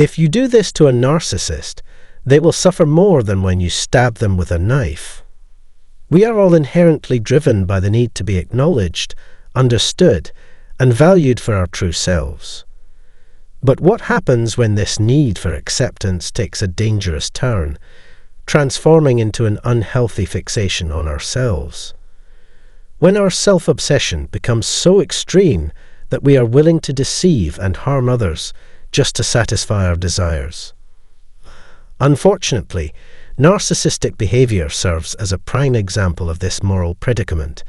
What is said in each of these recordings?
If you do this to a narcissist, they will suffer more than when you stab them with a knife. We are all inherently driven by the need to be acknowledged, understood, and valued for our true selves. But what happens when this need for acceptance takes a dangerous turn, transforming into an unhealthy fixation on ourselves? When our self-obsession becomes so extreme that we are willing to deceive and harm others just to satisfy our desires. Unfortunately, narcissistic behavior serves as a prime example of this moral predicament,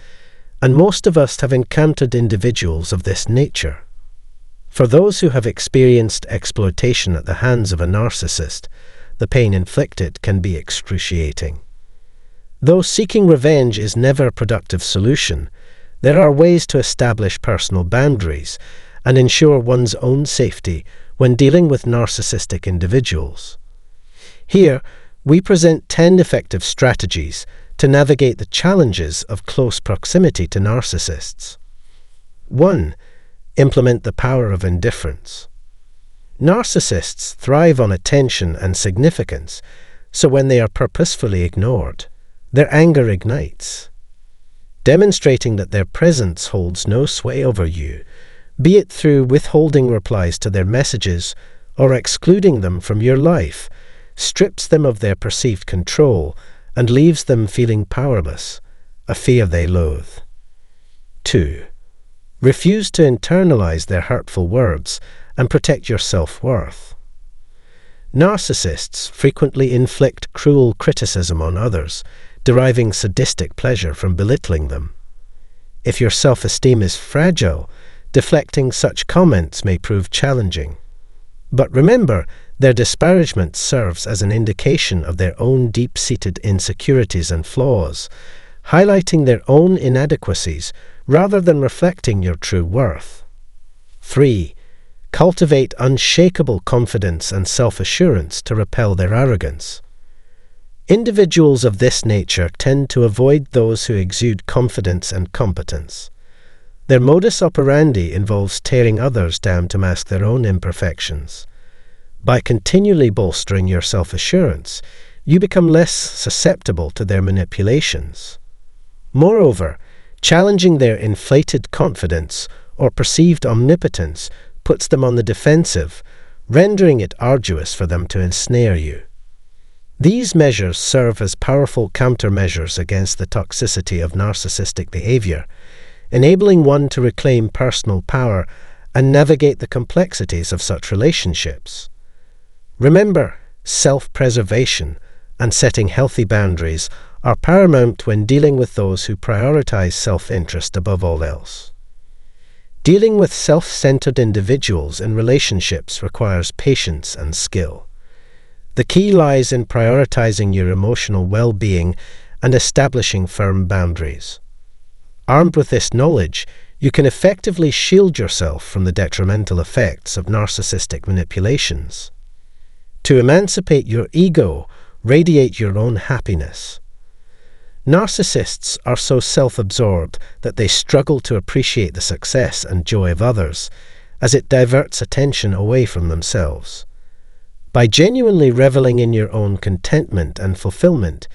and most of us have encountered individuals of this nature. For those who have experienced exploitation at the hands of a narcissist, the pain inflicted can be excruciating. Though seeking revenge is never a productive solution, there are ways to establish personal boundaries and ensure one's own safety when dealing with narcissistic individuals. Here, we present 10 effective strategies to navigate the challenges of close proximity to narcissists. 1. Implement the power of indifference. Narcissists thrive on attention and significance, so when they are purposefully ignored, their anger ignites. Demonstrating that their presence holds no sway over you, be it through withholding replies to their messages or excluding them from your life, strips them of their perceived control and leaves them feeling powerless, a fear they loathe. 2. Refuse to internalize their hurtful words and protect your self-worth. Narcissists frequently inflict cruel criticism on others, deriving sadistic pleasure from belittling them. If your self-esteem is fragile, deflecting such comments may prove challenging. But remember, their disparagement serves as an indication of their own deep-seated insecurities and flaws, highlighting their own inadequacies rather than reflecting your true worth. 3. Cultivate unshakable confidence and self-assurance to repel their arrogance. Individuals of this nature tend to avoid those who exude confidence and competence. Their modus operandi involves tearing others down to mask their own imperfections. By continually bolstering your self-assurance, you become less susceptible to their manipulations. Moreover, challenging their inflated confidence or perceived omnipotence puts them on the defensive, rendering it arduous for them to ensnare you. These measures serve as powerful countermeasures against the toxicity of narcissistic behavior, enabling one to reclaim personal power and navigate the complexities of such relationships. Remember, self-preservation and setting healthy boundaries are paramount when dealing with those who prioritize self-interest above all else. Dealing with self-centered individuals in relationships requires patience and skill. The key lies in prioritizing your emotional well-being and establishing firm boundaries. Armed with this knowledge, you can effectively shield yourself from the detrimental effects of narcissistic manipulations. To emancipate your ego, radiate your own happiness. Narcissists are so self-absorbed that they struggle to appreciate the success and joy of others, as it diverts attention away from themselves. By genuinely reveling in your own contentment and fulfillment,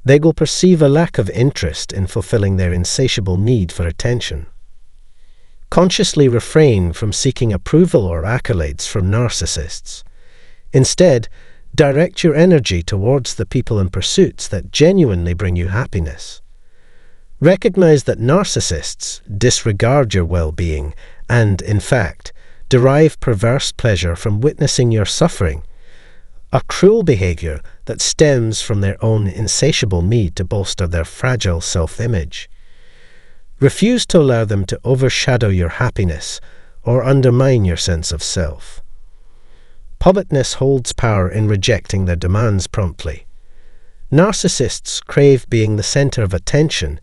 they will perceive a lack of interest in fulfilling their insatiable need for attention. Consciously refrain from seeking approval or accolades from narcissists. Instead, direct your energy towards the people and pursuits that genuinely bring you happiness. Recognize that narcissists disregard your well-being and, in fact, derive perverse pleasure from witnessing your suffering, a cruel behavior that stems from their own insatiable need to bolster their fragile self-image. Refuse to allow them to overshadow your happiness or undermine your sense of self. Publicness holds power in rejecting their demands promptly. Narcissists crave being the center of attention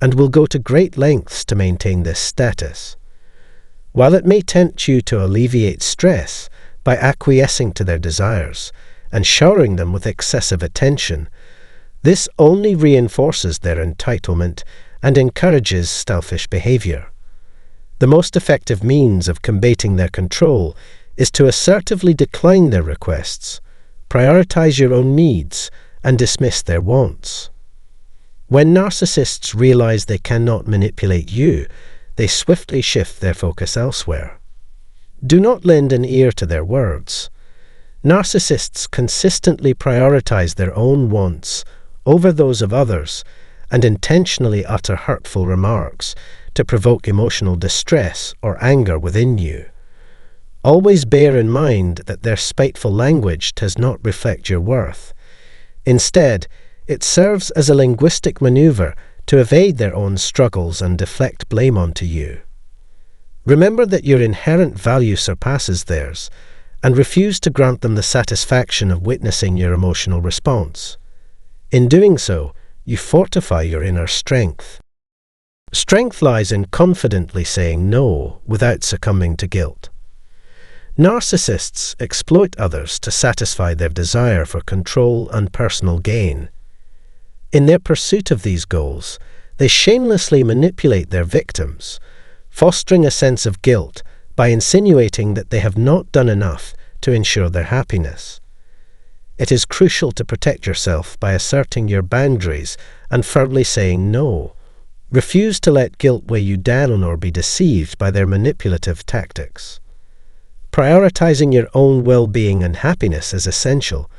and will go to great lengths to maintain this status. While it may tempt you to alleviate stress by acquiescing to their desires and showering them with excessive attention, this only reinforces their entitlement and encourages selfish behavior. The most effective means of combating their control is to assertively decline their requests, prioritize your own needs, and dismiss their wants. When narcissists realize they cannot manipulate you, they swiftly shift their focus elsewhere. Do not lend an ear to their words. Narcissists consistently prioritize their own wants over those of others and intentionally utter hurtful remarks to provoke emotional distress or anger within you. Always bear in mind that their spiteful language does not reflect your worth. Instead, it serves as a linguistic maneuver to evade their own struggles and deflect blame onto you. Remember that your inherent value surpasses theirs, and refuse to grant them the satisfaction of witnessing your emotional response. In doing so, you fortify your inner strength. Strength lies in confidently saying no without succumbing to guilt. Narcissists exploit others to satisfy their desire for control and personal gain. In their pursuit of these goals, they shamelessly manipulate their victims, fostering a sense of guilt by insinuating that they have not done enough to ensure their happiness. It is crucial to protect yourself by asserting your boundaries and firmly saying no. Refuse to let guilt weigh you down or be deceived by their manipulative tactics. Prioritizing your own well-being and happiness is essential,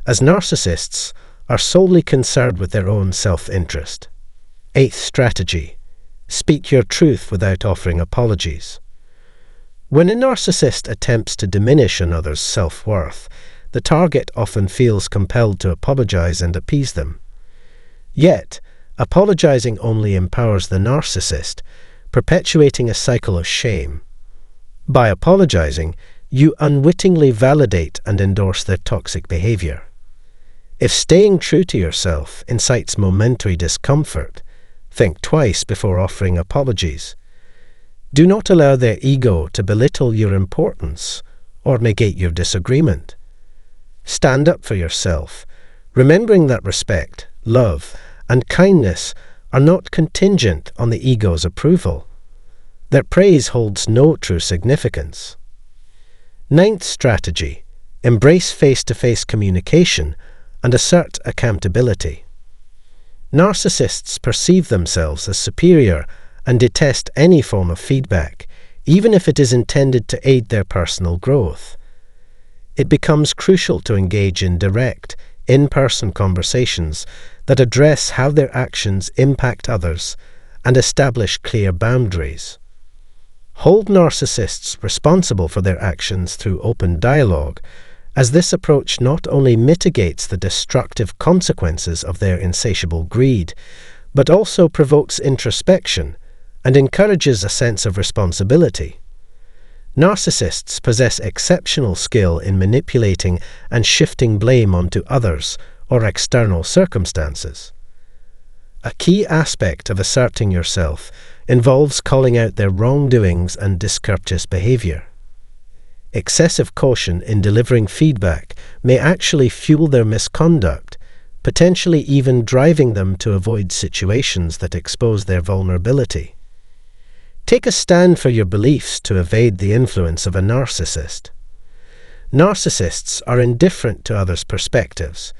as narcissists are solely concerned with their own self-interest. 8th strategy: speak your truth without offering apologies. When a narcissist attempts to diminish another's self-worth, the target often feels compelled to apologize and appease them. Yet, apologizing only empowers the narcissist, perpetuating a cycle of shame. By apologizing, you unwittingly validate and endorse their toxic behavior. If staying true to yourself incites momentary discomfort, think twice before offering apologies. Do not allow their ego to belittle your importance or negate your disagreement. Stand up for yourself, remembering that respect, love, and kindness are not contingent on the ego's approval. Their praise holds no true significance. 9th strategy: embrace face-to-face communication and assert accountability. Narcissists perceive themselves as superior and detest any form of feedback, even if it is intended to aid their personal growth. It becomes crucial to engage in direct, in-person conversations that address how their actions impact others and establish clear boundaries. Hold narcissists responsible for their actions through open dialogue, as this approach not only mitigates the destructive consequences of their insatiable greed, but also provokes introspection and encourages a sense of responsibility. Narcissists possess exceptional skill in manipulating and shifting blame onto others or external circumstances. A key aspect of asserting yourself involves calling out their wrongdoings and discourteous behavior. Excessive caution in delivering feedback may actually fuel their misconduct, potentially even driving them to avoid situations that expose their vulnerability. Take a stand for your beliefs to evade the influence of a narcissist. Narcissists are indifferent to others' perspectives,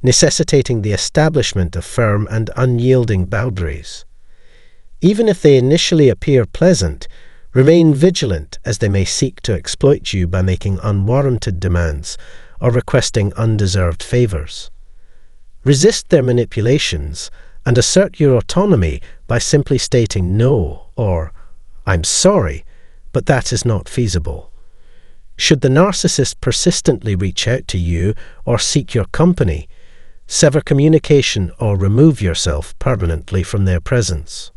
necessitating the establishment of firm and unyielding boundaries. Even if they initially appear pleasant, remain vigilant, as they may seek to exploit you by making unwarranted demands or requesting undeserved favors. Resist their manipulations and assert your autonomy by simply stating no or "I'm sorry, but that is not feasible." Should the narcissist persistently reach out to you or seek your company, sever communication or remove yourself permanently from their presence.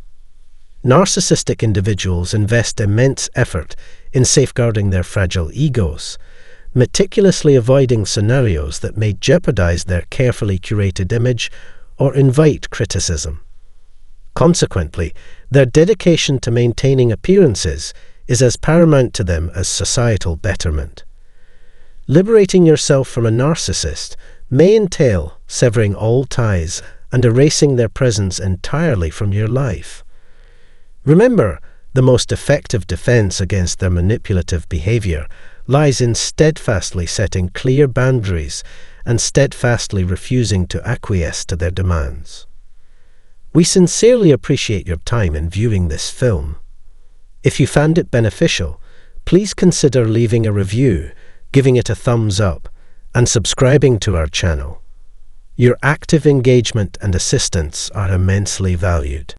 Narcissistic individuals invest immense effort in safeguarding their fragile egos, meticulously avoiding scenarios that may jeopardize their carefully curated image or invite criticism. Consequently, their dedication to maintaining appearances is as paramount to them as societal betterment. Liberating yourself from a narcissist may entail severing all ties and erasing their presence entirely from your life. Remember, the most effective defense against their manipulative behavior lies in steadfastly setting clear boundaries and steadfastly refusing to acquiesce to their demands. We sincerely appreciate your time in viewing this film. If you found it beneficial, please consider leaving a review, giving it a thumbs up, and subscribing to our channel. Your active engagement and assistance are immensely valued.